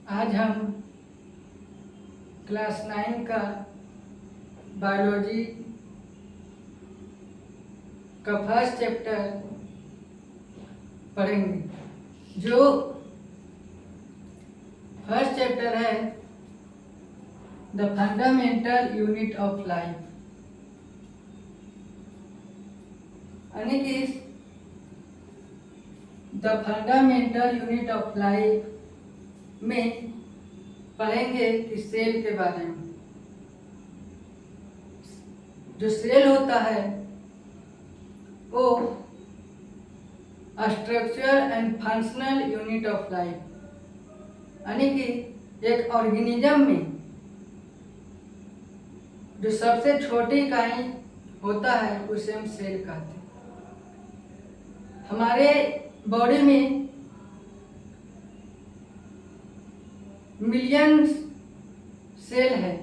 आज हम क्लास 9 का बायोलॉजी का फर्स्ट चैप्टर पढ़ेंगे। जो फर्स्ट चैप्टर है the fundamental unit of life, यानी कि the fundamental unit of life में पढ़ेंगे कि सेल के बारे में। जो सेल होता है वो structure and functional unit of life, यानी कि एक ऑर्गेनिज्म में जो सबसे छोटी इकाई होता है उसे हम सेल कहते हैं। हमारे बॉडी में मिलियंस सेल है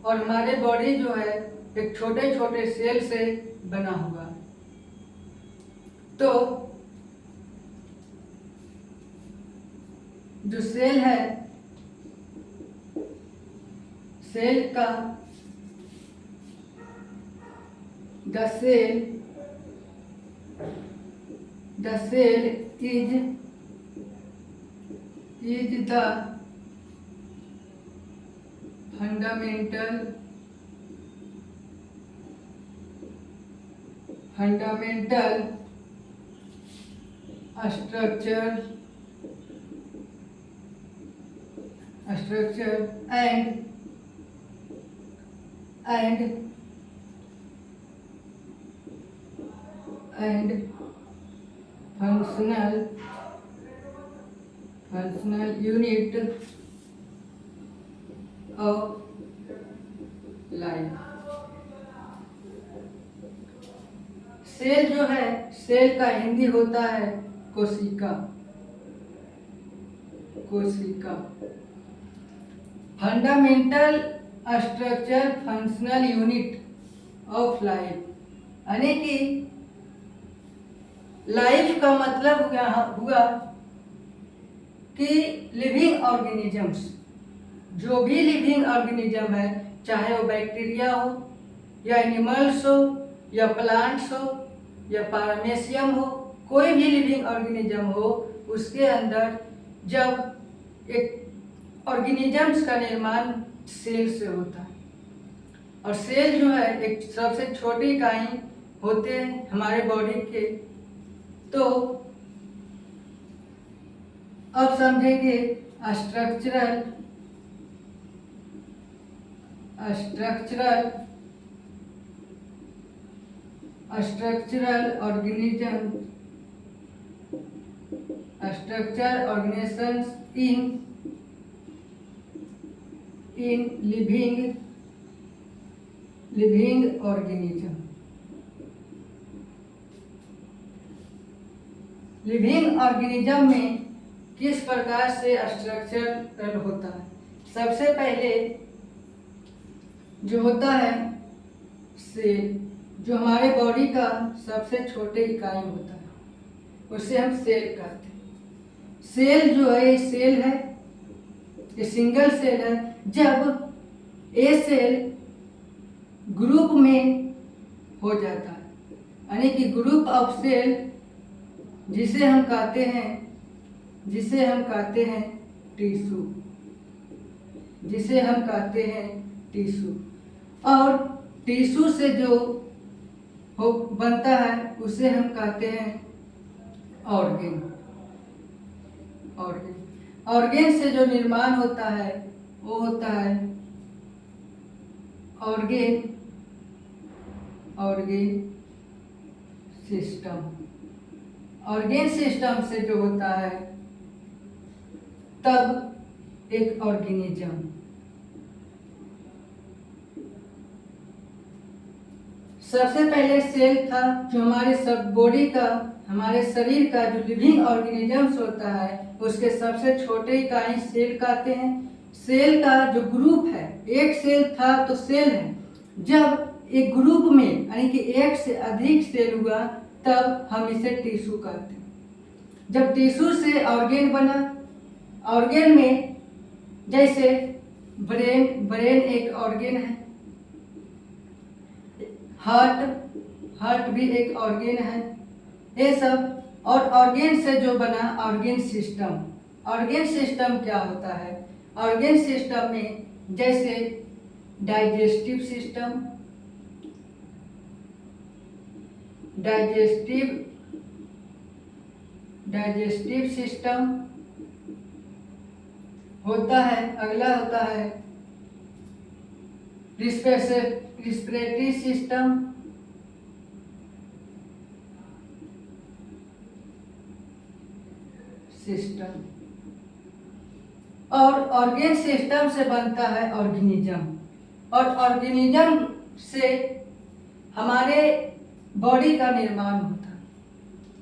और हमारे बॉडी जो है एक छोटे छोटे सेल से बना हुआ है। तो जो सेल है, सेल का the cell is the fundamental structure and functional unit of life। Cell जो है, सेल का हिंदी होता है कोशिका। Fundamental structure functional unit of life, यानी कि लाइफ का मतलब हुआ कि लिविंग ऑर्गेनिजम्स, जो भी लिविंग ऑर्गेनिज्म है, चाहे वो बैक्टीरिया हो या एनिमल्स हो या प्लांट्स हो या पारामेशियम हो, कोई भी लिविंग ऑर्गेनिज्म हो, उसके अंदर जब एक ऑर्गेनिजम्स का निर्माण सेल से होता है। और सेल जो है एक सबसे छोटी इकाई होते हैं हमारे बॉडी के। तो अब समझेंगे structural organisms in living organism. Living organism में किस प्रकार से स्ट्रक्चरल होता है। सबसे पहले जो होता है सेल, जो हमारे बॉडी का सबसे छोटे इकाई होता है, उसे हम सेल कहते हैं। सेल जो है, सेल है, ये सिंगल सेल है। जब ए सेल ग्रुप में हो जाता है, यानी कि ग्रुप ऑफ सेल, जिसे हम कहते हैं टिश्यू। और टिश्यू से जो बनता है उसे हम कहते हैं ऑर्गेन। ऑर्गेन से जो निर्माण होता है वो होता है ऑर्गेन सिस्टम। ऑर्गेन सिस्टम से जो होता है तब एक ऑर्गेनिज्म। सबसे पहले सेल था जो हमारे सब बॉडी का, हमारे शरीर का जो लिविंग ऑर्गेनिजम्स होता है उसके सबसे छोटे इकाई सेल कहते हैं। सेल का जो ग्रुप है, एक सेल था तो सेल है। जब एक ग्रुप में यानी कि एक से अधिक सेल हुआ तब हम इसे टिश्यू कहते हैं। जब टिश्यू से ऑर्गेन बना ऑर्गन में जैसे ब्रेन एक ऑर्गन है, हार्ट भी एक ऑर्गन है, ये सब। और ऑर्गन से जो बना ऑर्गन सिस्टम क्या होता है? ऑर्गन सिस्टम में जैसे डाइजेस्टिव सिस्टम होता है। अगला होता है रिस्पिरेटरी सिस्टम, और ऑर्गन सिस्टम से बनता है ऑर्गेनिज्म, और ऑर्गेनिज्म से हमारे बॉडी का निर्माण होता है।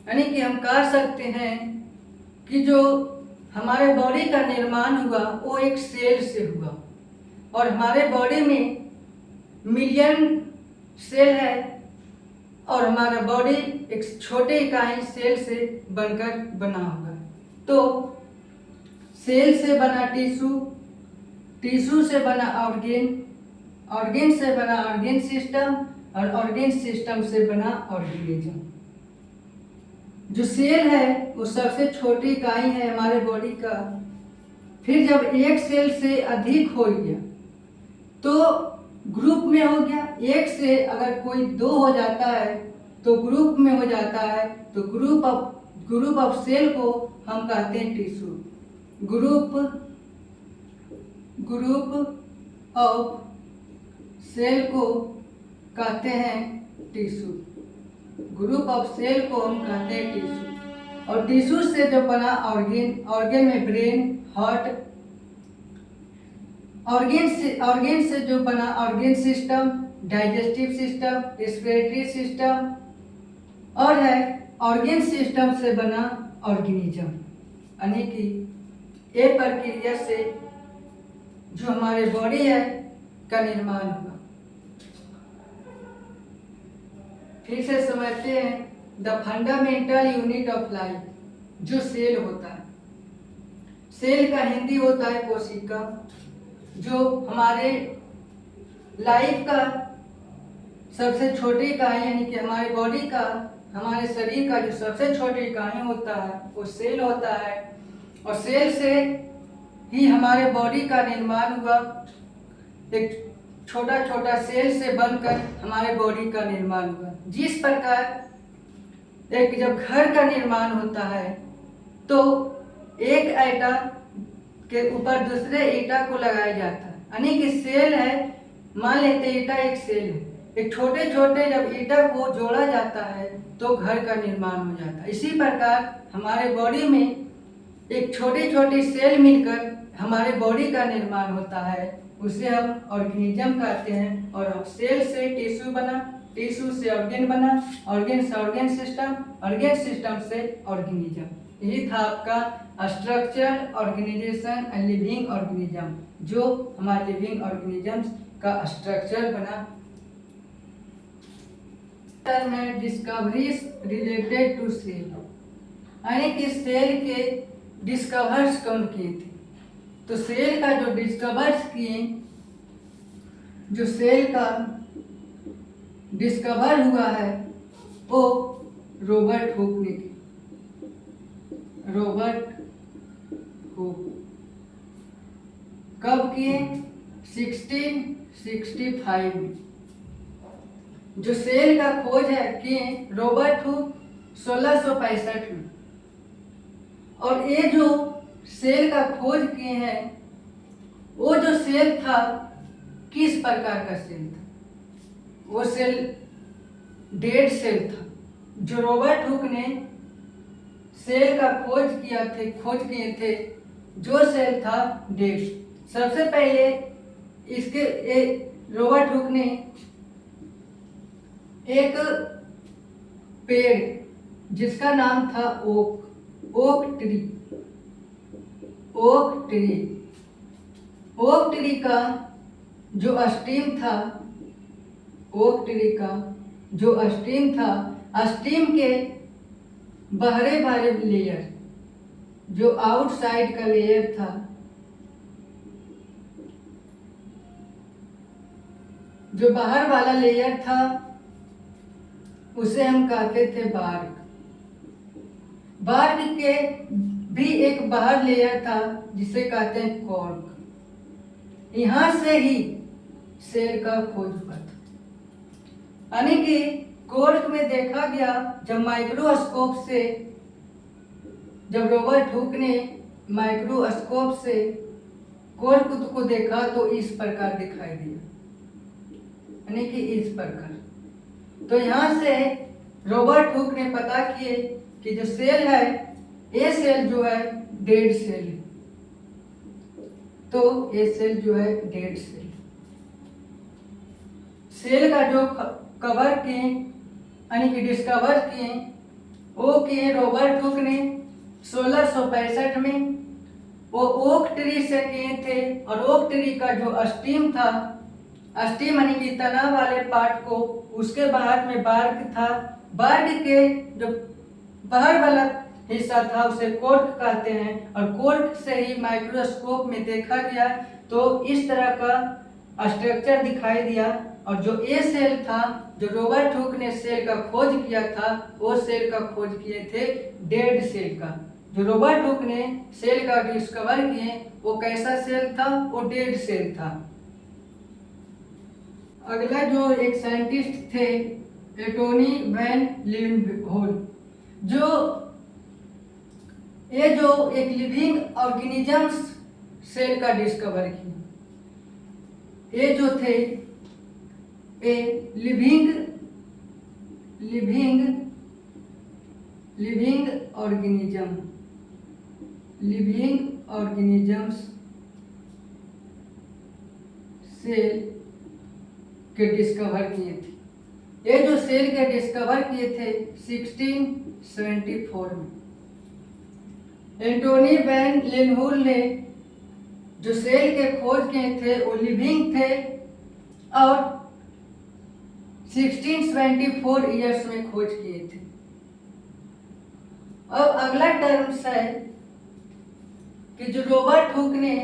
यानी कि हम कह सकते हैं कि जो हमारे बॉडी का निर्माण हुआ वो एक सेल से हुआ, और हमारे बॉडी में मिलियन सेल है, और हमारा बॉडी एक छोटे इकाई सेल से बनकर बना हुआ है। तो सेल से बना टिश्यू से बना ऑर्गन से बना ऑर्गन सिस्टम, और ऑर्गन सिस्टम से बना ऑर्गेनिज्म। जो सेल है वो सबसे छोटी इकाई है हमारे बॉडी का। फिर जब एक सेल से अधिक हो गया तो ग्रुप में हो गया। एक से अगर कोई 2 हो जाता है तो ग्रुप में हो जाता है। तो ग्रुप ऑफ सेल को हम कहते हैं टिश्यू। ग्रुप ऑफ सेल को कहते हैं टिश्यू। ग्रुप ऑफ सेल को हम कहते हैं टिश्यू। और टिश्यू से जो बना ऑर्गन में ब्रेन, हार्ट, ऑर्गन से जो बना organ system, digestive system, respiratory system, और है ऑर्गन सिस्टम से बना ऑर्गेनिज्म। यानी कि ये प्रक्रिया से जो हमारे बॉडी है का निर्माण हुआ। फिर से समझते हैं the fundamental unit of life, जो सेल होता है। सेल का हिंदी होता है कोशिका। जो हमारे लाइफ का सबसे छोटी इकाई, यानी कि हमारे बॉडी का, हमारे शरीर का जो सबसे छोटी इकाई होता है वो सेल होता है। और सेल से ही हमारे बॉडी का निर्माण हुआ। एक छोटा छोटा सेल से बनकर हमारे बॉडी का निर्माण हुआ। जिस प्रकार एक जब घर का निर्माण होता है तो एक ईंटा के ऊपर दूसरे ईंटा को लगाया जाता है। यानी कि सेल है, मान लेते ईंटा एक सेल है। एक छोटे छोटे जब ईंटा को जोड़ा जाता है तो घर का निर्माण हो जाता है। इसी प्रकार हमारे बॉडी में एक छोटी छोटी सेल मिलकर हमारे बॉडी का निर्माण होता है। उसे हम ऑर्गेनिज्म कहते हैं। और सेल से टिश्यू बना, टिश्यू से ऑर्गन बना, ऑर्गन से ऑर्गन सिस्टम, ऑर्गन सिस्टम से ऑर्गेनिज्म। यही था आपका structure, organisation and living organism, जो हमारे लिविंग ऑर्गेनिजम्स का स्ट्रक्चर बना। में डिस्कवरीज रिलेटेड टू सेल, यानी कि सेल के डिस्कवर्स कौन किए थे? तो सेल का जो डिस्कवर्स किए, जो सेल का डिस्कवर हुआ है वो रॉबर्ट हुक ने किया। रॉबर्ट हुक कब किए? 1665 में। जो सेल का खोज है किए रॉबर्ट हुक 1665 में। और ये जो सेल का खोज किए हैं वो जो सेल था किस प्रकार का सेल था? वो सेल डेड सेल था। जो रॉबर्ट हुक ने सेल का खोज किए थे, जो सेल था डेड। सबसे पहले इसके रॉबर्ट हुक ने एक पेड़ जिसका नाम था ओक ट्री का जो स्टीम था, स्टीम के बाहरी लेयर जो आउटसाइड का लेयर था, जो बाहर वाला लेयर था, उसे हम कहते थे बार्क। बार्क के भी एक बाहर लेयर था जिसे कहते हैं कॉर्क। यहां से ही सेल का खोज हुआ था। यानी कि कॉर्क में देखा गया, जब माइक्रोस्कोप से, जब रॉबर्ट हुक ने माइक्रोस्कोप से कॉर्क को देखा तो इस प्रकार दिखाई दिया, यानी कि इस प्रकार। तो यहाँ से रॉबर्ट हुक ने पता किए कि जो सेल है, ये सेल जो है डेड सेल है। तो ये सेल जो है डेड सेल। सेल का जो कवर किए, यानी कि डिस्कवर किए, वो किए रॉबर्ट हुक ने 1665 में। वो ओक ट्री से किए थे, और ओक ट्री का जो स्टीम था, स्टीम यानी कि तना वाले पार्ट को, उसके बाहर में बार्क था। बार्क के जो बाहर वाला हिस्सा था उसे कॉर्क कहते हैं, और कॉर्क से ही माइक्रोस्कोप में देखा गया तो इस तरह का स्ट्रक्चर दिखाई दिया। और जो ये सेल था, जो रॉबर्ट हुक ने सेल का खोज किया था, वो सेल का खोज किए थे डेड सेल का। जो रॉबर्ट हुक ने सेल का डिस्कवर किए, वो कैसा सेल था? वो डेड सेल था। अगला जो एक साइंटिस्ट थे, एंटोनी वैन लीeuwenhoek, ये जो एक लिविंग ऑर्गेनिजम्स सेल का डिस्कवर किया। ये जो थे ए लिविंग ऑर्गेनिजम्स सेल के डिस्कवर किए थे। ये जो सेल के डिस्कवर किए थे 1674 में। एंटोनी वैन लीeuwenhoek ने जो सेल के खोज किए थे वो लिविंग थे, और 1674 ईयर्स में खोज किए थे। अब अगला टर्म्स है कि जो रॉबर्ट हुक ने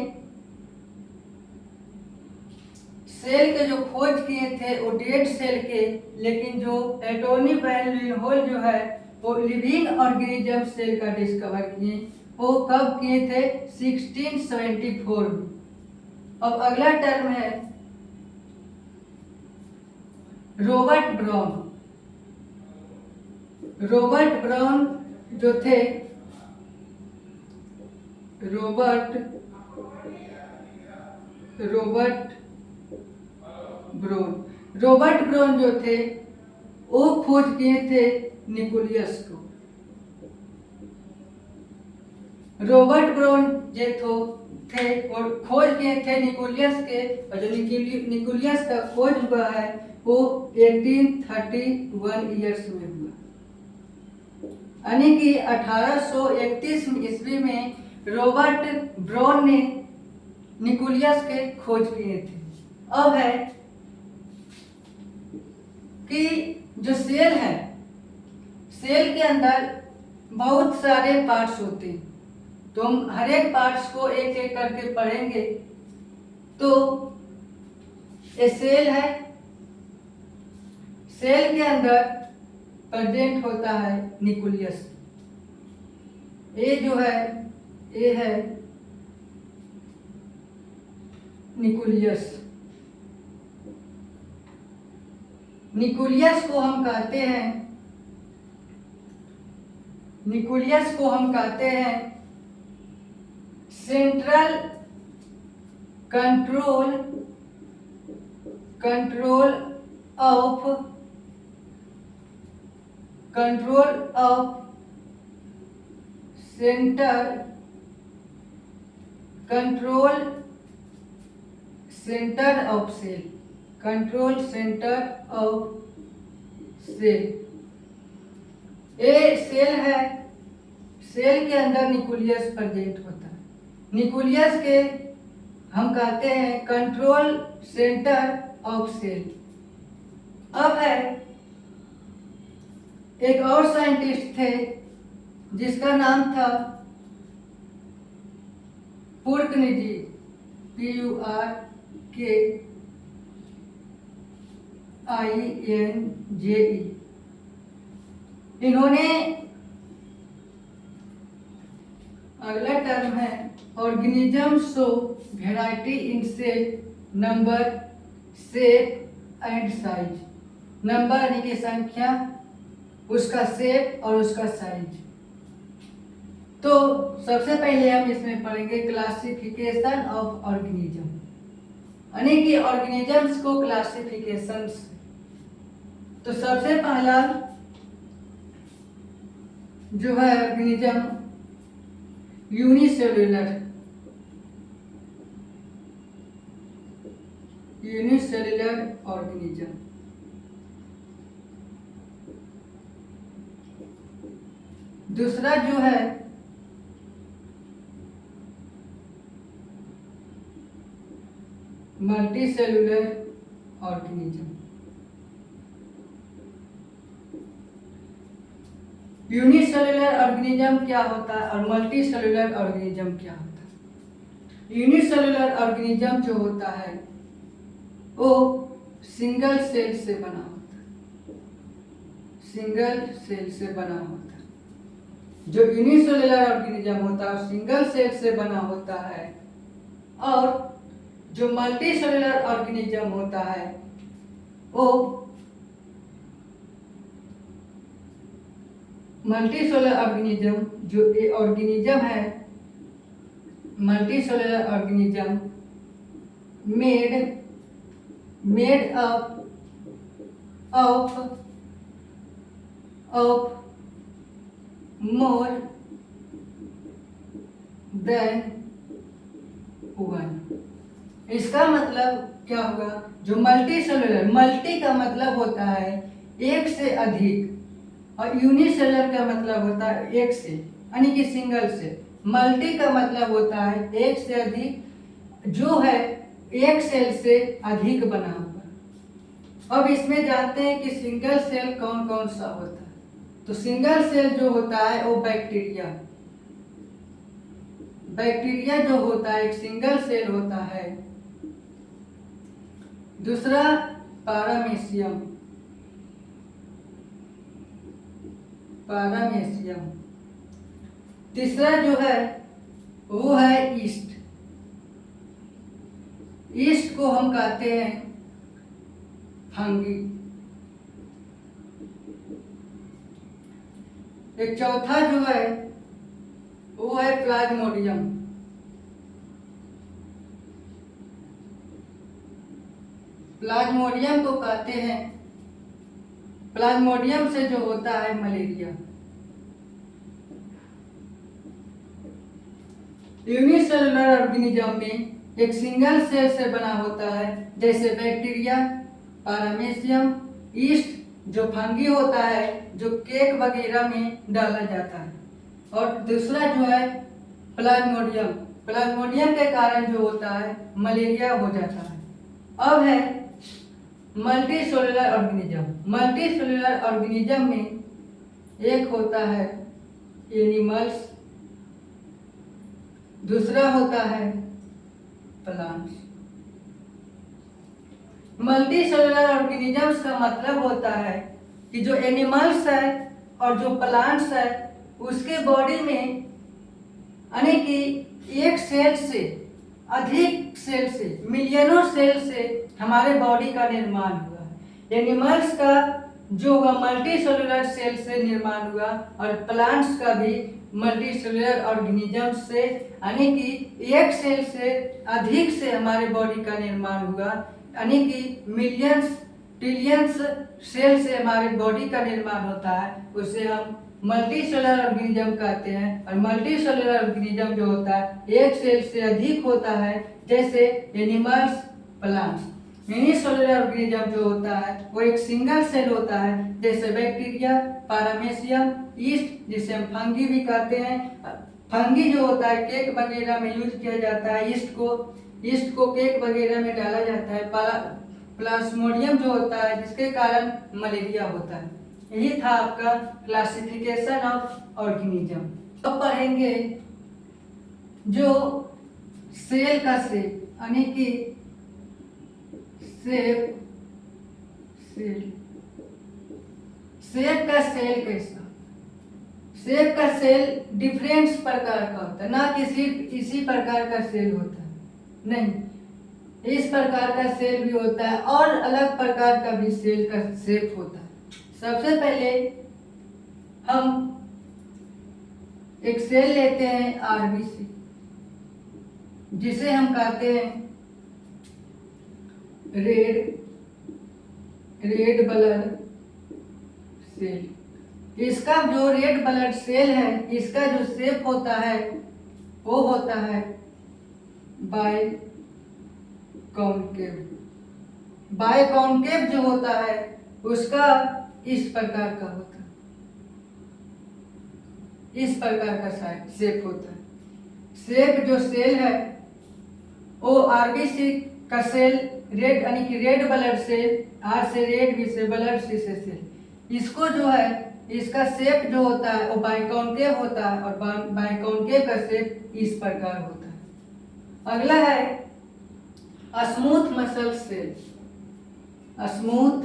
सेल के जो खोज किए थे वो डेड सेल के, लेकिन जो एंटोनी वैन लीeuwenhoek जो है वो लिविंग ऑर्गेनिज्म सेल का डिस्कवर किए। वो कब किए थे? 1674 में। अब अगला टर्म है रॉबर्ट ब्राउन। रॉबर्ट ब्राउन जो थे, रॉबर्ट ब्राउन जो थे वो खोज किए थे न्यूक्लियस को। रॉबर्ट ब्राउन जो थे और खोज किए थे न्यूक्लियस के, और जो न्यूक्लियस का खोज हुआ है वो 1831 ईयर्स में हुआ, यानी कि 1831 ईस्वी में रॉबर्ट ब्राउन ने न्यूक्लियस के खोज किए थे। अब है कि जो सेल है, सेल के अंदर बहुत सारे पार्ट्स होते हैं, तो हम हर एक पार्ट्स को एक एक करके पढ़ेंगे। तो ये सेल है, सेल के अंदर प्रेजेंट होता है न्यूक्लियस। ये जो है, ये है न्यूक्लियस। न्यूक्लियस को हम कहते हैं central control centre of cell. ये सेल है, सेल के अंदर न्यूक्लियस प्रेजेंट होता है। न्यूक्लियस के हम कहते हैं कंट्रोल सेंटर ऑफ सेल। अब है एक और साइंटिस्ट थे जिसका नाम था पुरकनिजी, PURKINJE, इन्होंने अगला टर्म है organism show variety in cell number, shape and size. Number यानी कि संख्या, उसका शेप और उसका साइज। तो सबसे पहले हम इसमें पढ़ेंगे क्लासिफिकेशन ऑफ ऑर्गेनिज्म, यानी कि ऑर्गेनिजम्स को क्लासिफिकेशंस। तो सबसे पहला जो है ऑर्गेनिज्म यूनिसेल्युलर, यूनिसेल्युलर ऑर्गेनिज्म। दूसरा जो है मल्टीसेल्युलर ऑर्गेनिज्म। यूनिसेल्युलर ऑर्गेनिज्म क्या होता है और मल्टीसेल्युलर ऑर्गेनिज्म क्या होता है? यूनिसेल्युलर ऑर्गेनिज्म जो होता है वो सिंगल सेल से बना होता है, सिंगल सेल से बना होता है। जो यूनिसेल्युलर ऑर्गेनिज्म होता है वो सिंगल सेल से बना होता है, और जो मल्टीसेल्युलर ऑर्गेनिज्म होता है वो मल्टीसेल्युलर ऑर्गेनिज्म, जो ये ऑर्गेनिज्म है multicellular organism made up of more than one. इसका मतलब क्या होगा? जो मल्टीसेल्युलर, मल्टी का मतलब होता है एक से अधिक, और यूनिसेलुलर का मतलब होता है एक से, यानी कि सिंगल से। मल्टी का मतलब होता है एक से अधिक, जो है एक सेल से अधिक बना हुआ। अब इसमें जानते हैं कि सिंगल सेल कौन कौन सा होता है। तो सिंगल सेल जो होता है वो बैक्टीरिया, बैक्टीरिया जो होता है एक सिंगल सेल होता है। दूसरा पारामेशियम, पारामेशियम। तीसरा जो है वो है ईस्ट। ईस्ट को हम कहते हैं फंगी। एक चौथा जो है वो है प्लाज्मोडियम। प्लाज्मोडियम को कहते हैं, प्लाज्मोडियम से जो होता है मलेरिया। यूनिसेलुलर ऑर्गेनिज्म में एक सिंगल सेल से बना होता है, जैसे बैक्टीरिया, पारामेशियम, ईस्ट जो फंगी होता है, जो केक वगैरह में डाला जाता है। और दूसरा जो है प्लाज्मोडियम, प्लाज्मोडियम के कारण जो होता है मलेरिया हो जाता है। अब है मल्टीसेल्युलर ऑर्गेनिज्म। मल्टीसेल्युलर ऑर्गेनिज्म में एक होता है एनिमल्स, दूसरा होता है प्लांट्स। मल्टीसेल्युलर ऑर्गेनिजम्स का मतलब होता है कि जो एनिमल्स है और जो प्लांट्स है उसके बॉडी में, यानी कि एक सेल से अधिक सेल से, मिलियनों सेल से हमारे बॉडी का निर्माण हुआ है। एनिमल्स का जो हुआ मल्टीसेल्युलर सेल से निर्माण हुआ, और प्लांट्स का भी मल्टीसेल्युलर ऑर्गेनिज्म से, यानी कि एक सेल से अधिक से हमारे बॉडी का निर्माण हुआ, यानी कि मिलियंस ट्रिलियंस सेल से हमारे बॉडी का निर्माण होता है। उसे हम मल्टीसेल्युलर ऑर्गेनिज्म कहते हैं। और मल्टीसेल्युलर ऑर्गेनिज्म जो होता है एक सेल से अधिक होता है, जैसे एनिमल्स, प्लांट्स। यूनिसेल्युलर ऑर्गेनिज्म जो होता है वो एक सिंगल सेल होता है, जैसे बैक्टीरिया, पारामेशियम, ईस्ट जिसे हम फंगी भी कहते हैं। फंगी जो होता है केक वगैरह में यूज किया जाता है, ईस्ट को केक वगैरह में डाला जाता है। प्लाज्मोडियम जो होता है जिसके कारण मलेरिया होता है। यही था आपका क्लासिफिकेशन ऑफ ऑर्गेनिज्म। अब पढ़ेंगे जो सेल का शेप यानी कि शेप सेल शेप का सेल कैसा, शेप का सेल डिफरेंट प्रकार का होता है, ना कि सिर्फ इसी प्रकार का सेल होता है, नहीं, इस प्रकार का सेल भी होता है और अलग प्रकार का भी सेल का शेप होता है। सबसे पहले हम एक सेल लेते हैं आरबीसी, जिसे हम कहते हैं रेड ब्लड सेल। इसका जो रेड ब्लड सेल है, इसका जो शेप होता है वो होता है बाय कॉन्केव। बाय कॉन्केव जो होता है उसका इस प्रकार का होता है, इस प्रकार का शेप होता है। शेप जो सेल है वो आरबीसी का सेल रेड यानी कि रेड ब्लड सेल, आर से रेड, बी से ब्लड, सी से सेल। इसको जो है इसका शेप जो होता है वो बाइकॉन्केव होता है और बाइकॉन्केव का शेप इस प्रकार होता है। अगला है smooth muscle cell. Smooth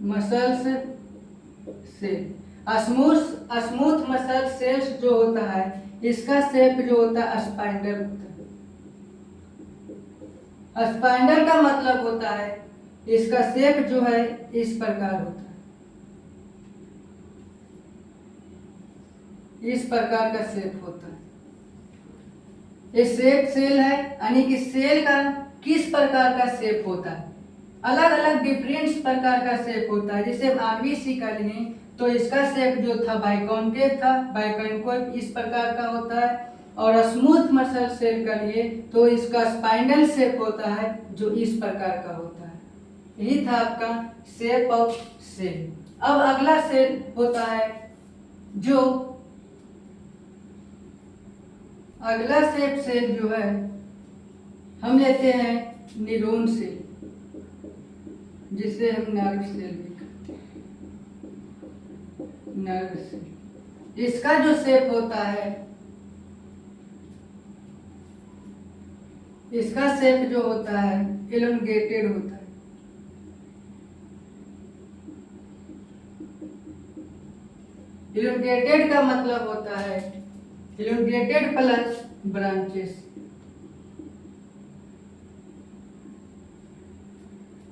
muscles cell. Smooth muscle cells जो होता है इसका शेप जो होता है स्पाइंडल होता है। स्पाइंडल का मतलब होता है इसका शेप जो है इस प्रकार होता है, इस प्रकार का शेप होता है। ये शेप सेल है यानी कि सेल का किस प्रकार का शेप होता है, अलग अलग डिफरेंट प्रकार का शेप होता है। जैसे आरबीसी का लिए तो इसका शेप जो था बाइकॉन्केव था, बाइकॉन्केव इस प्रकार का होता है। और स्मूथ मसल सेल का लिए तो इसका स्पाइंडल शेप होता है जो इस प्रकार का होता है। यही था आपका शेप ऑफ सेल। अब अगला सेल होता है जो अगला शेप सेल जो है हम लेते हैं न्यूरॉन सेल, जिसे हम नर्व सेल भी कहते हैं, नर्व सेल। इसका जो शेप होता है, इसका शेप जो होता है एलोंगेटेड होता है। एलोंगेटेड का मतलब होता है एलोंगेटेड प्लस ब्रांचेस।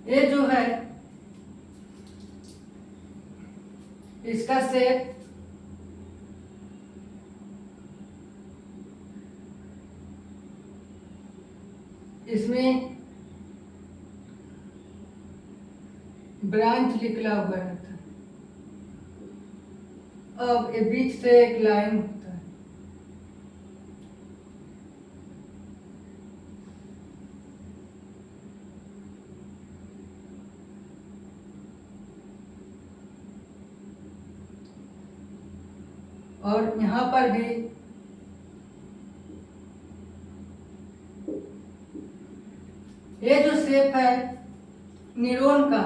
ये जो है इसका शेप इसमें ब्रांच निकला हुआ रहता है। अब ये बीच से एक लाइन होता है, और यहाँ पर भी ये जो शेप है न्यूरॉन का,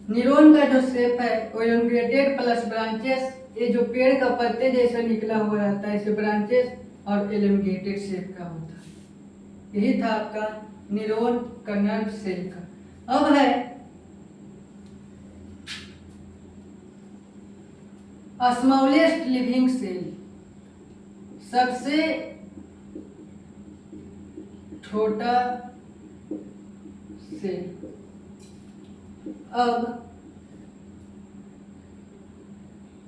न्यूरॉन का जो शेप है वो एलोंगेटेड प्लस ब्रांचेस, ये जो पेड़ का पत्ते जैसा निकला हुआ रहता है इसे ब्रांचेस और एलोंगेटेड शेप का होता है। यही था आपका न्यूरॉन का नर्व सेल का। अब है स्मॉलेस्ट लिविंग सेल, सबसे छोटा सेल। अब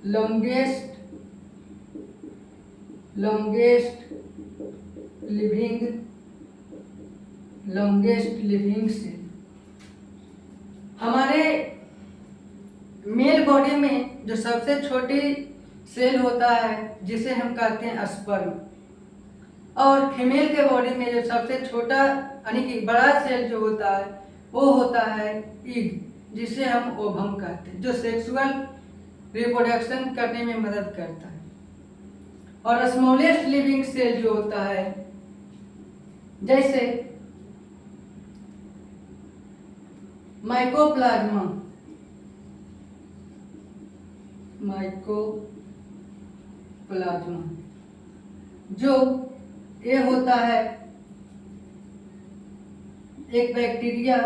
लॉन्गेस्ट लिविंग सेल। हमारे मेल बॉडी में जो सबसे छोटी सेल होता है जिसे हम कहते हैं स्पर्म, और फीमेल के बॉडी में जो सबसे छोटा यानी कि बड़ा सेल जो होता है वो होता है एग, जिसे हम ओवम कहते हैं, जो सेक्सुअल रिप्रोडक्शन करने में मदद करता है। और स्मॉलेस्ट लिविंग सेल जो होता है जैसे माइकोप्लाज्मा, माइकोप्लाज्मा। जो ये होता है एक bacteria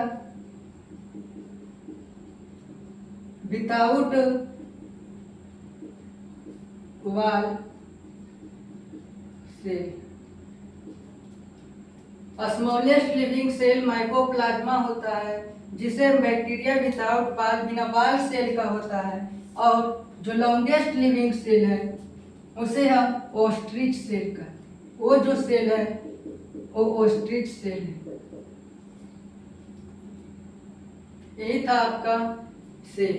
without wall cell. Smallest living cell mycoplasma होता है, जिसे बैक्टीरिया विदाउट वॉल, बिना वॉल सेल का होता है। और जो लॉन्गेस्ट लिविंग सेल है उसे हम ओस्ट्रिच सेल कहते हैं। वो जो सेल है वो ओस्ट्रिच सेल है। यही था आपका सेल।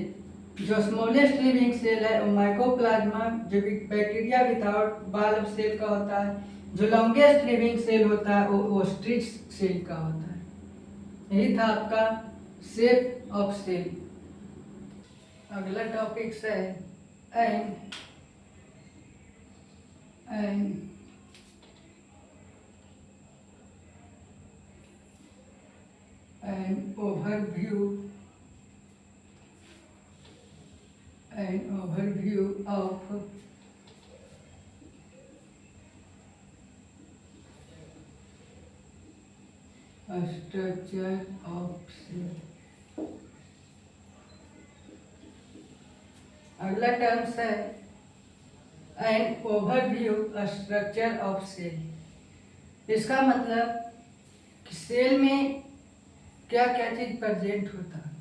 जो स्मॉलेस्ट लिविंग सेल है वो माइकोप्लाज्मा, जो बैक्टीरिया विदाउट वॉल सेल का होता है। जो लॉन्गेस्ट लिविंग सेल होता है वो ओस्ट्रिच सेल का होता है। यही था आपका शेप ऑफ सेल। अगला टॉपिक है an overview of structure of cell। अगला टर्म्स है an overview structure of cell. इसका मतलब कि सेल में क्या क्या चीज प्रेजेंट होता है,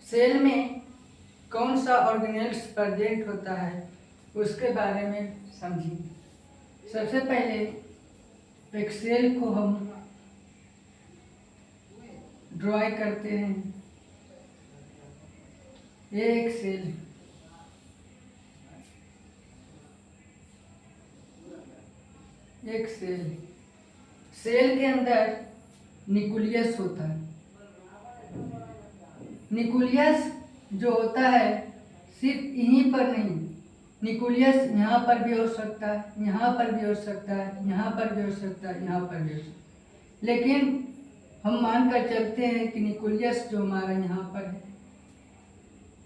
सेल में कौन सा ऑर्गेनेल्स प्रेजेंट होता है, उसके बारे में समझिए। सबसे पहले एक सेल को हम ड्रॉ करते हैं। ये एक सेल, सेल के अंदर न्यूक्लियस होता है। न्यूक्लियस जो होता है सिर्फ यहीं पर नहीं, न्यूक्लियस यहाँ पर भी हो सकता है, यहाँ पर भी हो सकता है, यहाँ पर भी हो सकता है, यहाँ पर भी हो सकता है। लेकिन हम मानकर चलते हैं कि न्यूक्लियस जो हमारा यहाँ पर है,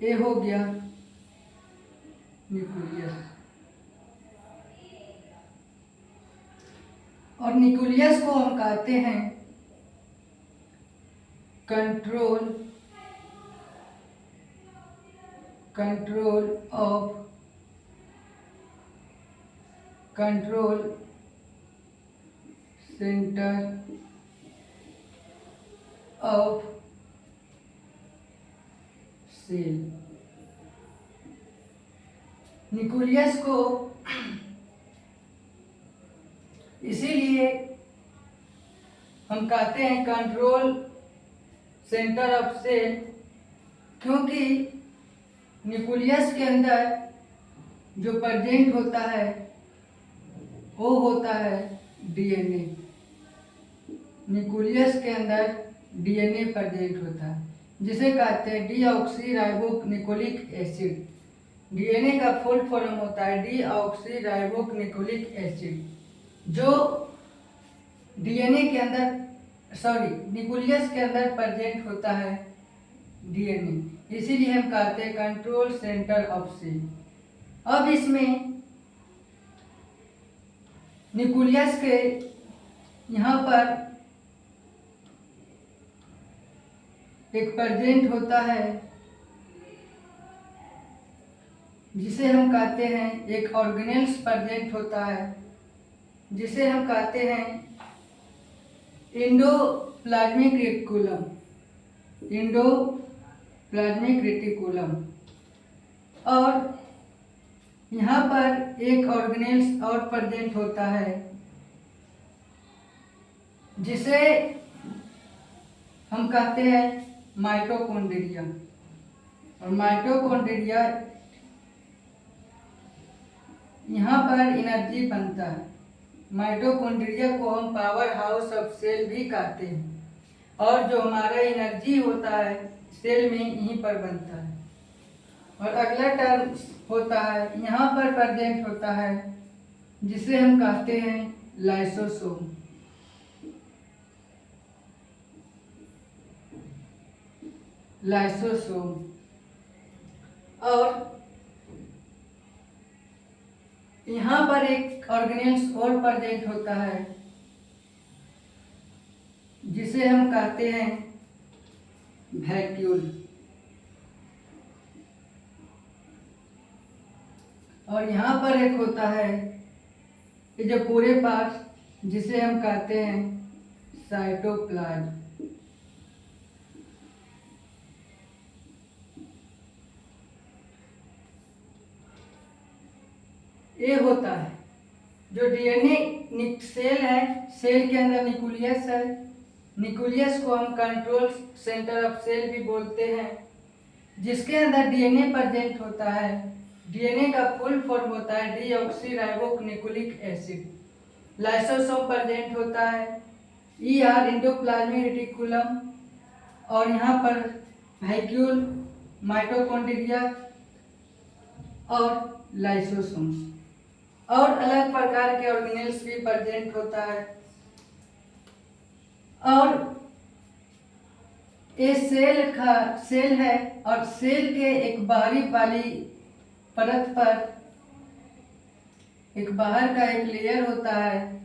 ये हो गया न्यूक्लियस। और न्यूक्लियस को हम कहते हैं control centre of cell. Nucleus को इसीलिए हम कहते हैं कंट्रोल सेंटर ऑफ सेल, क्योंकि न्यूक्लियस के अंदर जो प्रेजेंट होता है वो होता है डीएनए। न्यूक्लियस के अंदर डीएनए प्रेजेंट होता है, जिसे कहते हैं डीऑक्सीराइबोन्यूक्लिक एसिड। डीएनए का फुल फॉर्म होता है डीऑक्सीराइबोन्यूक्लिक एसिड। जो डीएनए के अंदर न्यूक्लियस के अंदर प्रेजेंट होता है डीएनए, इसीलिए हम कहते हैं कंट्रोल सेंटर ऑफ सेल। अब इसमें न्यूक्लियस के यहाँ पर एक प्रेजेंट होता है जिसे हम कहते हैं, एक ऑर्गेनेल्स प्रेजेंट होता है जिसे हम कहते हैं एंडोप्लाज्मिक रेटिकुलम। और यहाँ पर एक ऑर्गेनेल्स और प्रेजेंट होता है जिसे हम कहते हैं माइटोकॉन्ड्रिया। और माइटोकॉन्ड्रिया यहाँ पर एनर्जी बनता है। माइटोकॉन्ड्रिया को हम पावर हाउस ऑफ सेल भी कहते हैं। और जो हमारा एनर्जी होता है सेल में यहीं पर बनता है। और अगला टर्म होता है यहाँ पर प्रेजेंट होता है जिसे हम कहते हैं लाइसोसोम। और यहाँ पर एक ऑर्गेनेल्स और प्रेजेंट होता है जिसे हम कहते हैं वैक्यूल। और यहाँ पर एक होता है ये जो पूरे पार्ट जिसे हम कहते हैं साइटोप्लाज्म। ये होता है जो डीएनए सेल है, सेल के अंदर न्यूक्लियस है, न्यूक्लियस को हम कंट्रोल सेंटर ऑफ सेल भी बोलते हैं, जिसके अंदर डीएनए प्रेजेंट होता है। डीएनए का फुल फॉर्म होता है डीऑक्सीराइबोन्यूक्लिक एसिड। लाइसोसोम प्रेजेंट होता है, ईआर एंडोप्लाज्मिक रेटिकुलम, और यहाँ पर वैक्यूल, माइटोकॉन्ड्रिया और लाइसोसोम्स और अलग प्रकार के ऑर्गेनेल्स भी प्रेजेंट होता है। और ये सेल है और सेल के एक बाहरी वाली परत पर एक बाहर का एक लेयर होता है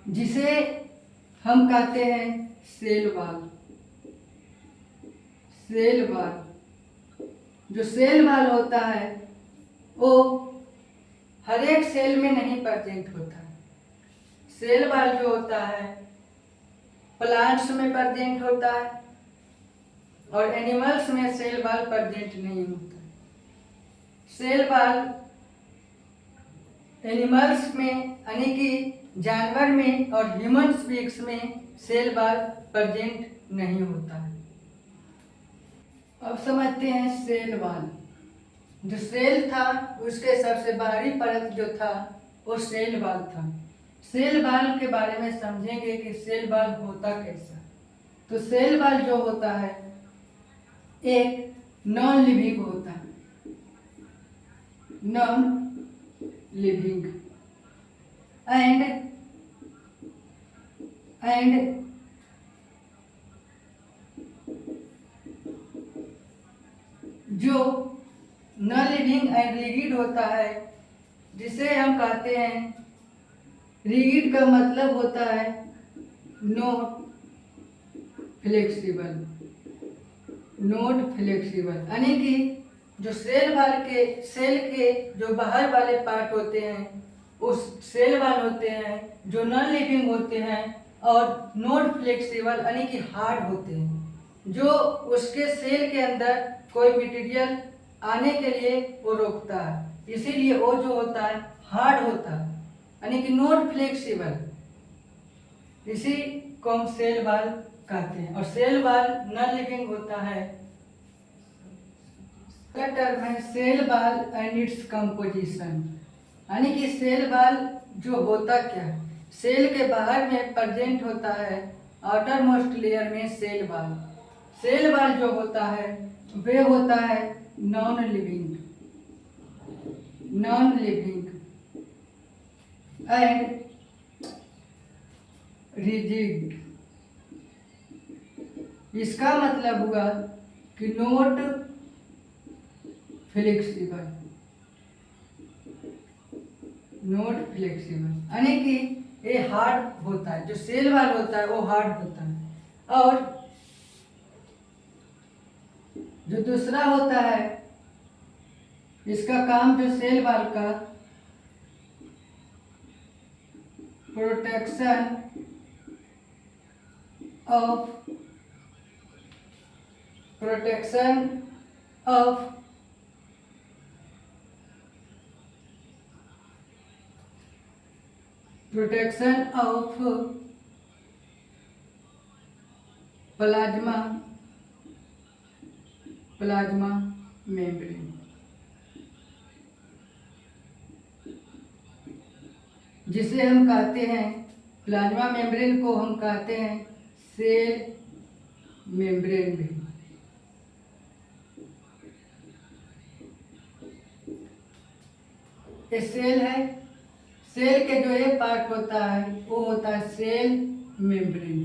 जिसे हम कहते हैं सेल वॉल। सेल वॉल, जो सेल वॉल होता है वो हर एक सेल में नहीं प्रेजेंट होता है। सेल वॉल जो होता है प्लांट्स में प्रेजेंट होता है और एनिमल्स में सेल वॉल प्रेजेंट नहीं होता है। सेल वॉल एनिमल्स में यानी कि जानवर में और ह्यूमन बीइंग्स में सेल वॉल प्रेजेंट नहीं होता है। अब समझते हैं सेल वॉल। जो सेल था उसके सबसे बाहरी परत जो था वो सेल वॉल था। सेल वॉल के बारे में समझेंगे कि सेल वॉल होता कैसा। तो सेल वॉल जो होता है एक नॉन लिविंग होता है, नॉन लिविंग एंड जो नॉन लिविंग एंड रिगिड होता है, जिसे हम कहते हैं रिगिड का मतलब होता है नॉट फ्लेक्सिबल। नॉट फ्लेक्सिबल यानी कि जो सेल के जो बाहर वाले पार्ट होते हैं उस सेल वाल होते हैं जो नॉन लिविंग होते हैं और नॉट फ्लेक्सिबल यानी कि हार्ड होते हैं, जो उसके सेल के अंदर कोई मटेरियल आने के लिए वो रोकता है। इसीलिए वो जो होता है हार्ड होता है यानी कि नॉट फ्लेक्सिबल। इसी को हम सेल वॉल कहते हैं। और सेल वॉल नॉन लिविंग होता है। का टर्म है cell wall and its composition, यानी कि सेल वॉल जो होता क्या है, सेल के बाहर में प्रेजेंट होता है आउटर मोस्ट लेयर में सेल वॉल। सेल वॉल जो होता है वे होता है नॉन लिविंग एंड रिजिड। इसका मतलब हुआ कि नॉट फ्लेक्सिबल, नॉट फ्लेक्सिबल यानी कि ये हार्ड होता है। जो सेल वॉल होता है वो हार्ड होता है। और जो दूसरा होता है इसका काम जो सेल वॉल का प्रोटेक्शन ऑफ प्लाज्मा मेम्ब्रेन, जिसे हम कहते हैं प्लाज्मा मेम्ब्रेन को हम कहते हैं सेल मेम्ब्रेन भी। ये सेल है, सेल के जो ये पार्ट होता है वो होता है सेल मेम्ब्रेन,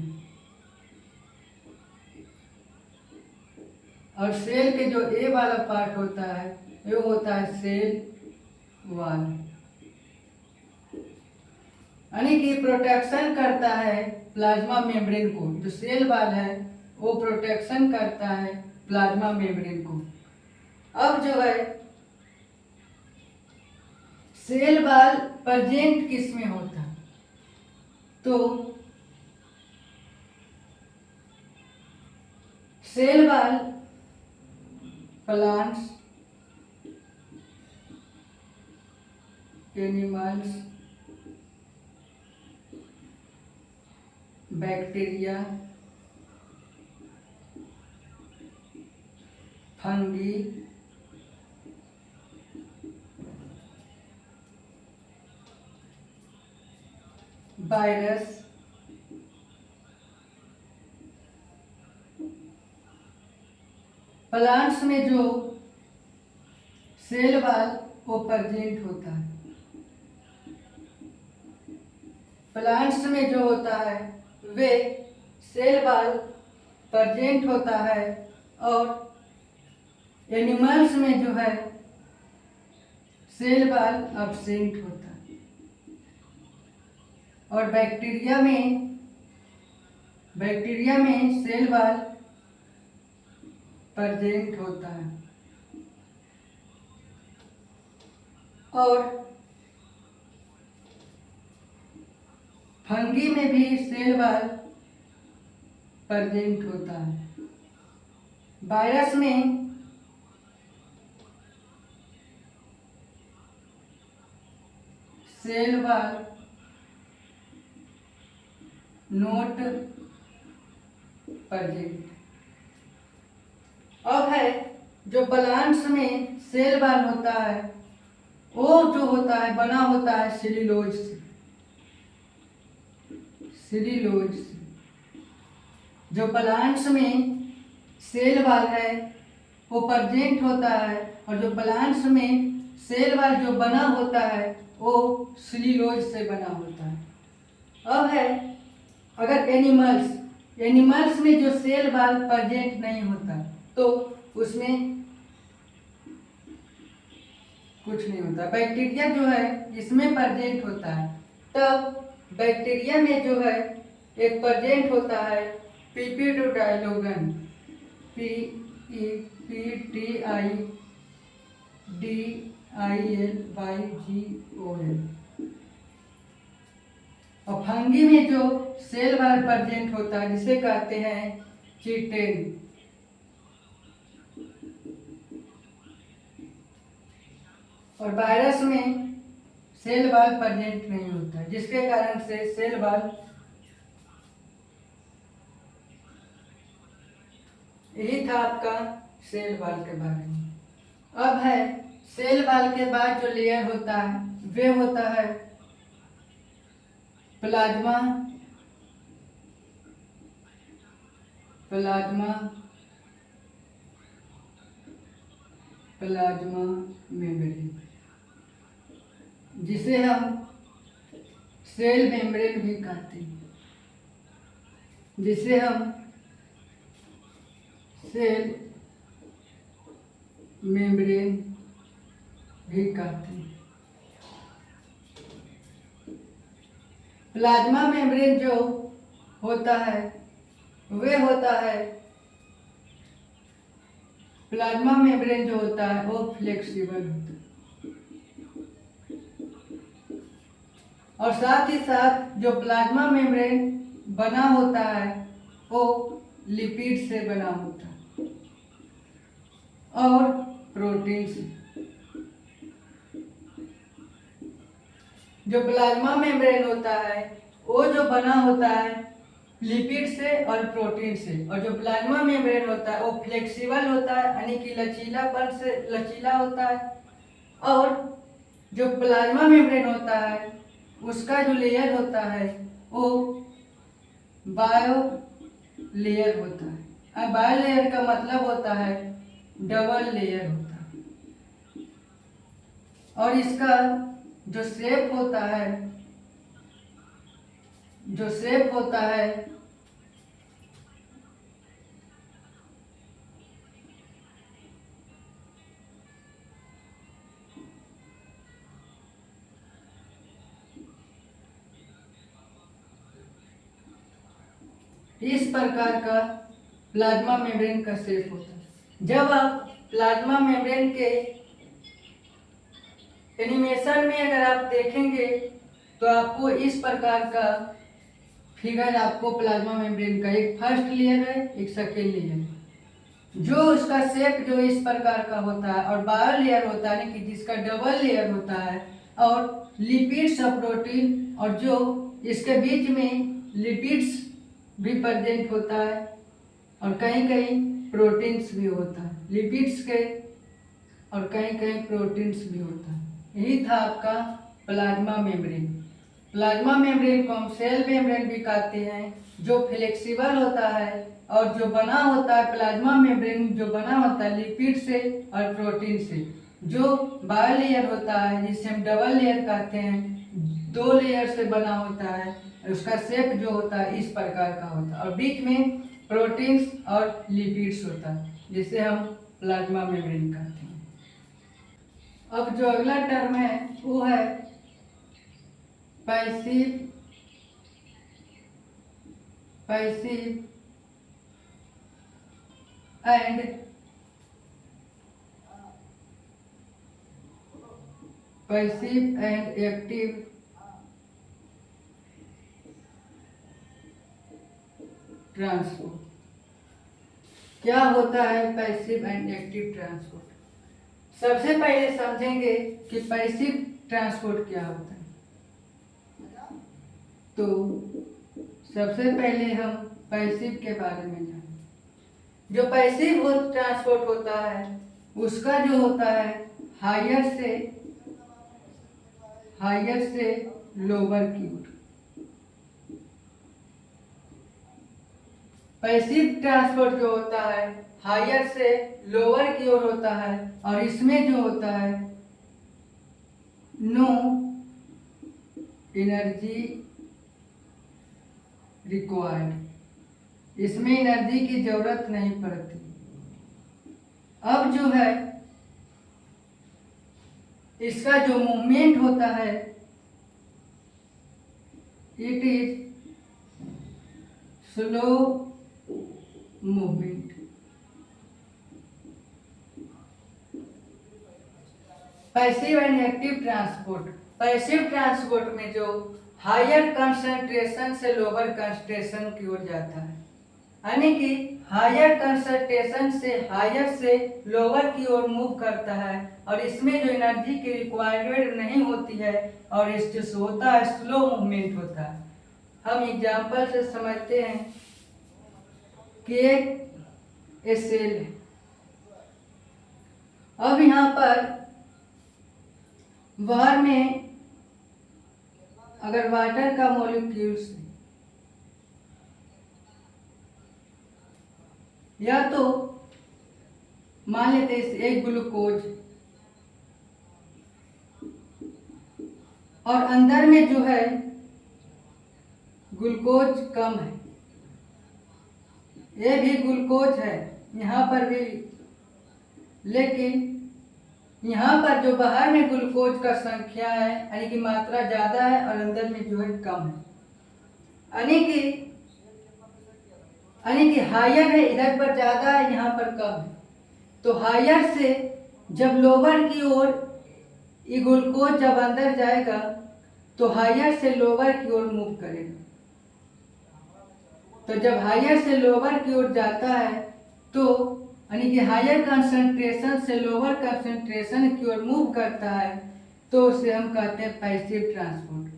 और सेल के जो ए वाला पार्ट होता है वो होता है सेल वाल, यानी कि प्रोटेक्शन करता है प्लाज्मा मेम्ब्रेन को। जो सेल वाल है वो प्रोटेक्शन करता है प्लाज्मा मेम्ब्रेन को। अब जो है सेल वाल प्रेजेंट किस में होता है, तो cell wall plants, animals, bacteria, fungi, virus, plants में जो सेल वाल वो प्रेजेंट होता है। प्लांट्स में जो होता है वे सेल वाल प्रेजेंट होता है, और एनिमल्स में जो है सेल वाल एब्सेंट होता है। और बैक्टीरिया में सेल वाल प्रेजेंट होता है। और फंगी में भी सेल वाल प्रेजेंट होता है। वायरस में सेल वाल नोट प्रेजेंट। अब है जो प्लांट्स में सेल वाल होता है वो जो होता है बना होता है सेल्यूलोज से। जो प्लांट्स में सेल वाल है वो प्रेजेंट होता है, और जो प्लांट्स में सेल वाल जो बना होता है वो सेल्यूलोज से बना होता है। अब है अगर एनिमल्स में जो सेल वाल प्रेजेंट नहीं होता तो उसमें कुछ नहीं होता। बैक्टीरिया जो है इसमें प्रेजेंट होता है। तब बैक्टीरिया में जो है एक प्रेजेंट होता है पिपिडोडाइलोगन, PEPTIDILYGON। और फंगी में जो सेल वाल प्रेजेंट होता है जिसे कहते हैं चिटेन। और वायरस में सेल वाल प्रेजेंट नहीं होता, जिसके कारण से सेल वाल, यही था आपका सेल वाल के बारे में। अब है सेल वाल के बाद जो लेयर होता है वे होता है प्लाज्मा मेम्ब्रेन, जिसे हम सेल मेम्ब्रेन भी कहते हैं। प्लाज्मा मेम्ब्रेन जो होता है वे होता है, प्लाज्मा मेम्ब्रेन जो होता है वो फ्लेक्सिबल होता है, और साथ ही साथ जो प्लाज्मा मेम्ब्रेन बना होता है वो लिपिड से बना होता है और प्रोटीन से। जो प्लाज्मा मेम्ब्रेन होता है वो जो बना होता है लिपिड से और प्रोटीन से, और जो प्लाज्मा मेम्ब्रेन होता है वो फ्लेक्सिबल होता है, यानी कि लचीलापन से लचीला होता है। और जो प्लाज्मा मेम्ब्रेन होता है उसका जो लेयर होता है वो बायो लेयर होता है। अब बायो लेयर का मतलब होता है डबल लेयर होता है। और इसका जो शेप होता है इस प्रकार का प्लाज्मा मेम्ब्रेन का शेप होता है। जब आप प्लाज्मा मेम्ब्रेन के एनिमेशन में अगर आप देखेंगे तो आपको इस प्रकार का फिगर आपको प्लाज्मा मेम्ब्रेन का, एक फर्स्ट लेयर है, एक सेकेंड लेयर है, जो उसका शेप जो इस प्रकार का होता है, और बायो लेयर होता है कि जिसका डबल लेयर होता है, और लिपिड्स और प्रोटीन, और जो इसके बीच में लिपिड्स भी प्रेजेंट होता है और कहीं कहीं प्रोटीन्स भी होता है, लिपिड्स के और कहीं कहीं प्रोटीन्स भी होता है। यही था आपका प्लाज्मा मेम्ब्रेन। प्लाज्मा मेम्ब्रेन को हम सेल मेम्ब्रेन भी कहते हैं, जो फ्लेक्सिबल होता है और जो बना होता है, प्लाज्मा मेम्ब्रेन जो बना होता है लिपिड से और प्रोटीन से। जो बायो लेयर होता है जिसे हम डबल लेयर कहते हैं, 2 लेयर से बना होता है, उसका शेप जो होता है इस प्रकार का होता है, और बीच में प्रोटीन्स और लिपिड्स होता है, जिसे हम प्लाज्मा मेम्ब्रेन कहते हैं। अब जो अगला टर्म है वो है पैसिव एंड एक्टिव ट्रांसपोर्ट। क्या होता है पैसिव एंड एक्टिव ट्रांसपोर्ट? सबसे पहले समझेंगे कि पैसिव ट्रांसपोर्ट क्या होता है। तो सबसे पहले हम पैसिव के बारे में जानें। जो पैसिव ट्रांसपोर्ट होता है उसका जो होता है हायर से लोअर की ओर। पैसिव ट्रांसपोर्ट जो होता है हायर से लोअर की ओर होता है, और इसमें जो होता है नो एनर्जी रिक्वायर्ड, इसमें एनर्जी की जरूरत नहीं पड़ती। अब जो है इसका जो मूवमेंट होता है it is slow movement. Passive and active transport. Passive transport में जो हायर कंसंट्रेशन से लोअर कंसंट्रेशन की ओर जाता है, यानी कि हायर कंसंट्रेशन से लोअर की ओर मूव करता है, और इसमें जो एनर्जी की रिक्वायरमेंट नहीं होती है, और इस जो होता है स्लो मूवमेंट होता है। हम एग्जांपल से समझते हैं कि एक सेल है। अब यहाँ पर बाहर में अगर वाटर का मॉलिक्यूल्स या तो मान लेते हैं एक ग्लूकोज, और अंदर में जो है ग्लूकोज कम है, ये भी ग्लूकोज है यहाँ पर भी, लेकिन यहाँ पर जो बाहर में ग्लूकोज का संख्या है यानी कि मात्रा ज़्यादा है, और अंदर में जो है कम है, यानी कि हायर है, इधर पर ज़्यादा है, यहाँ पर कम है। तो हायर से जब लोअर की ओर ये ग्लूकोज जब अंदर जाएगा तो हायर से लोअर की ओर मूव करेगा। तो जब हायर से लोअर की ओर जाता है तो यानी कि हायर कंसंट्रेशन से लोअर कंसंट्रेशन की ओर मूव करता है, तो उसे हम कहते हैं पैसिव ट्रांसपोर्ट,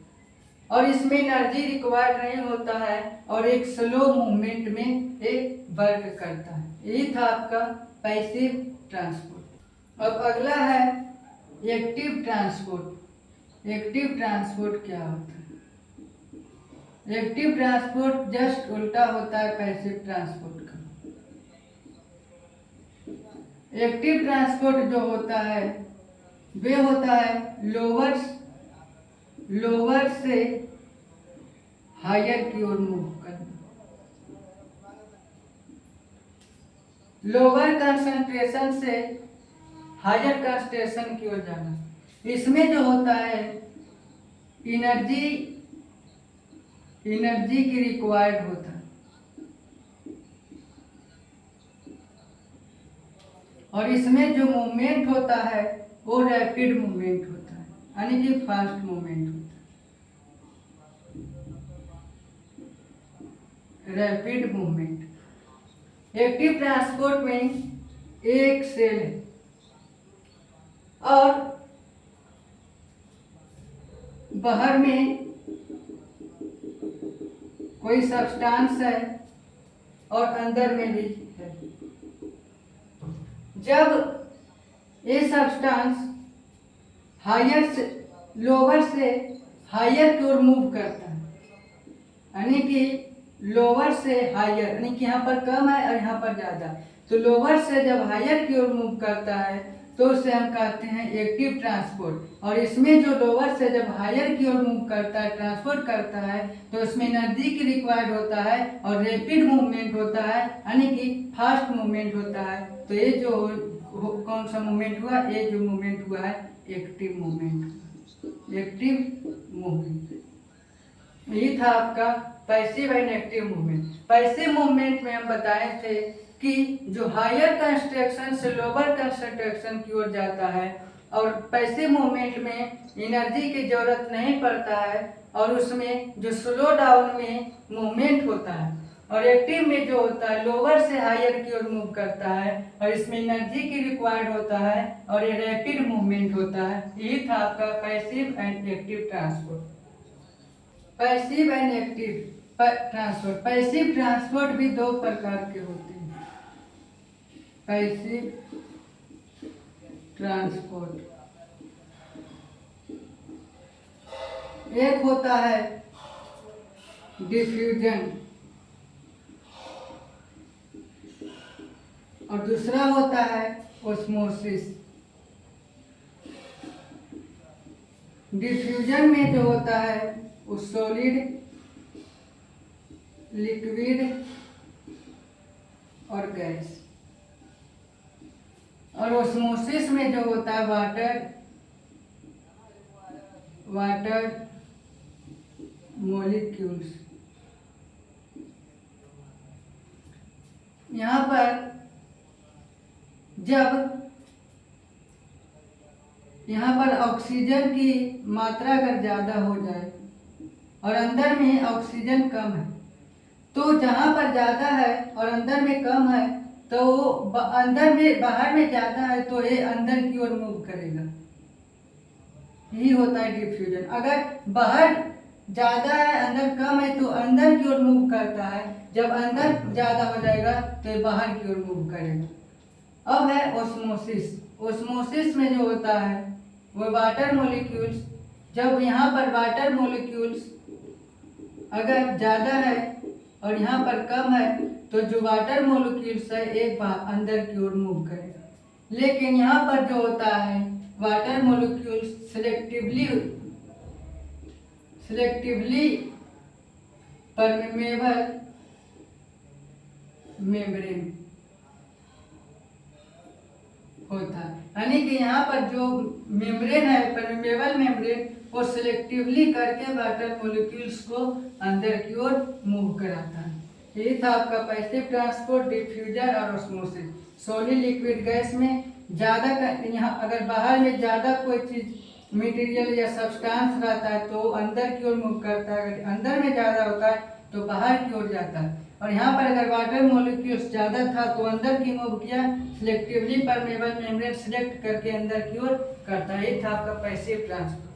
और इसमें एनर्जी रिक्वायर्ड नहीं होता है, और एक स्लो मूवमेंट में एक वर्क करता है। यही था आपका पैसिव ट्रांसपोर्ट। अब अगला है एक्टिव ट्रांसपोर्ट। एक्टिव ट्रांसपोर्ट क्या होता है? एक्टिव ट्रांसपोर्ट जस्ट उल्टा होता है पैसिव ट्रांसपोर्ट का। एक्टिव ट्रांसपोर्ट जो होता है वे होता है लोअर से हायर की ओर मूव करना, लोअर कंसंट्रेशन से हायर कंसंट्रेशन की ओर जाना। इसमें जो होता है एनर्जी की रिक्वायर्ड होता है, और इसमें जो मूवमेंट होता है वो रैपिड मूवमेंट होता है, यानी कि फास्ट मूवमेंट होता है, रैपिड मूवमेंट। एक्टिव ट्रांसपोर्ट में एक सेल है और बाहर में कोई सब्सटेंस है और अंदर में भी है। जब ये सब्सटेंस हायर से लोअर से हायर की ओर मूव करता है, यानी कि लोअर से हायर, यानी कि यहाँ पर कम है और यहाँ पर ज़्यादा, तो लोअर से जब हायर की ओर मूव करता है तो उसे हम कहते हैं एक्टिव ट्रांसपोर्ट। और इसमें जो लोअर से जब हायर की ओर मूव करता है, ट्रांसपोर्ट करता है, तो इसमें एनर्जी की रिक्वायर्ड होता है और रैपिड मूवमेंट होता है, यानी कि फास्ट मूवमेंट होता है। तो ये जो कौन सा मूवमेंट हुआ, ये जो मूवमेंट हुआ है एक्टिव मूवमेंट, एक्टिव मूवमेंट। ये था आपका passive and active movement. Passive movement में हम बताए थे कि जो हायर कंस्ट्रक्शन से लोअर कंस्ट्रक्शन की ओर जाता है, और पैसिव मूवमेंट में एनर्जी की जरूरत नहीं पड़ता है और उसमें जो स्लो डाउन में मूवमेंट होता है। और एक्टिव में जो होता है लोअर से हायर की ओर मूव करता है और इसमें एनर्जी की रिक्वायर्ड होता है और ये रैपिड मूवमेंट होता है। यही था आपका passive and active transport. Passive and active transport. Passive transport भी दो प्रकार के होते हैं। पैसिव ट्रांसपोर्ट, एक होता है डिफ्यूजन और दूसरा होता है ओस्मोसिस। डिफ्यूजन में जो होता है वो सॉलिड, लिक्विड और गैस, और ओस्मोसिस में जो होता है वाटर मॉलिक्यूल्स। यहाँ पर जब यहाँ पर ऑक्सीजन की मात्रा अगर ज़्यादा हो जाए और अंदर में ऑक्सीजन कम है, तो जहाँ पर ज़्यादा है और अंदर में कम है तो अंदर में बाहर में ज़्यादा है तो ये अंदर की ओर मूव करेगा। यही होता है डिफ्यूजन। अगर बाहर ज़्यादा है अंदर कम है तो अंदर की ओर मूव करता है, जब अंदर ज़्यादा हो जाएगा तो बाहर की ओर मूव करेगा। अब है ओस्मोसिस। ओस्मोसिस में जो होता है वो वाटर मॉलिक्यूल्स, जब यहाँ पर वाटर मॉलिक्यूल्स अगर ज़्यादा है और यहाँ पर कम है तो जो वाटर मॉलिक्यूल्स है एक अंदर की ओर मूव करेगा। लेकिन यहाँ पर जो होता है water molecules selectively permeable membrane होता है, यानी कि यहाँ पर जो मेम्ब्रेन है परमेबल मेम्ब्रेन, वो सिलेक्टिवली करके वाटर मॉलिक्यूल्स को अंदर की ओर मूव कराता है। यही था आपका पैसिव ट्रांसपोर्ट, डिफ्यूजन और ऑस्मोसिस। सॉलिड, लिक्विड, गैस में ज़्यादा यहाँ अगर बाहर में ज़्यादा कोई चीज़ मटेरियल या सब्सटेंस रहता है तो अंदर की ओर मूव करता है, अगर अंदर में ज़्यादा होता है तो बाहर की ओर जाता है। और यहाँ पर अगर वाटर मॉलिक्यूल्स ज़्यादा था तो अंदर की मूव किया, सिलेक्टिवली परमेबल मेम्ब्रेन सिलेक्ट करके अंदर की ओर करता है। ये था आपका पैसिव ट्रांसपोर्ट।